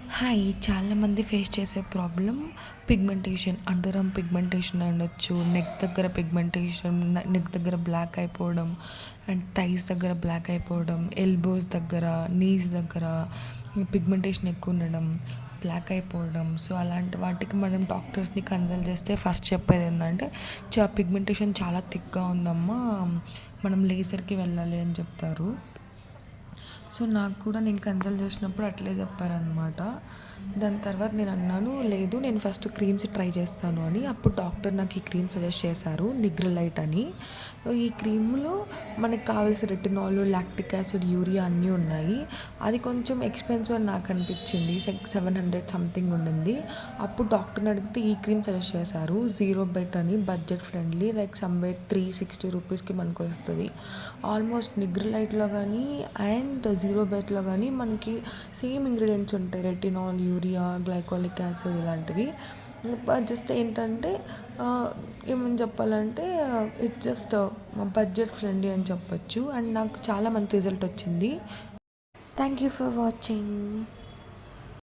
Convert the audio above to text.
Hi! చాలామంది face చేసే problem pigmentation. Under arm pigmentation అయ్యుండొచ్చు. నెక్ దగ్గర పిగ్మెంటేషన్, నెక్ దగ్గర బ్లాక్ అయిపోవడం, అండ్ థైస్ దగ్గర బ్లాక్ అయిపోవడం, ఎల్బోస్ దగ్గర, నీస్ దగ్గర పిగ్మెంటేషన్ ఎక్కువ ఉండడం, బ్లాక్ అయిపోవడం. సో, అలాంటి వాటికి మనం డాక్టర్స్‌ని కన్సల్ట్ చేస్తే ఫస్ట్ చెప్పేది ఏందంటే, పిగ్మెంటేషన్ చాలా థిక్‌గా ఉందమ్మా, మనం లేజర్‌కి వెళ్ళాలి అని చెప్తారు. సో, నాకు కూడా నేను కన్సల్ట్ చేసినప్పుడు అట్లే చెప్పారనమాట. దాని తర్వాత నేను అన్నాను, లేదు నేను ఫస్ట్ క్రీమ్స్ ట్రై చేస్తాను అని. అప్పుడు డాక్టర్ నాకు ఈ క్రీమ్ సజెస్ట్ చేశారు, నిగ్రలైట్ అని. ఈ క్రీమ్‌లో మనకు కావాల్సిన రెటినాల్, లాక్టిక్ యాసిడ్, యూరియా అన్నీ ఉన్నాయి. అది కొంచెం ఎక్స్‌పెన్సివ్ అని నాకు అనిపించింది. 700 సంథింగ్ ఉండింది. అప్పుడు డాక్టర్‌ని అడిగితే ఈ క్రీమ్ సజెస్ట్ చేశారు. జీరో బెట్ అని, బడ్జెట్ ఫ్రెండ్లీ, లైక్ సమ్‌వేర్ 360 రూపీస్‌కి మనకొస్తది. ఆల్మోస్ట్ నిగ్రలైట్‌లో కానీ అండ్ జీరో బెట్లో కానీ మనకి సేమ్ ఇంగ్రీడియంట్స్ ఉంటాయి. రెటినాల్, యూరియా, గ్లైకోలిక్ యాసిడ్ ఇలాంటివి. జస్ట్ ఏంటంటే ఏమని చెప్పాలంటే ఇట్స్ జస్ట్ బడ్జెట్ ఫ్రెండ్లీ అని చెప్పొచ్చు. అండ్ నాకు చాలా మంచి రిజల్ట్ వచ్చింది. Thank you for watching.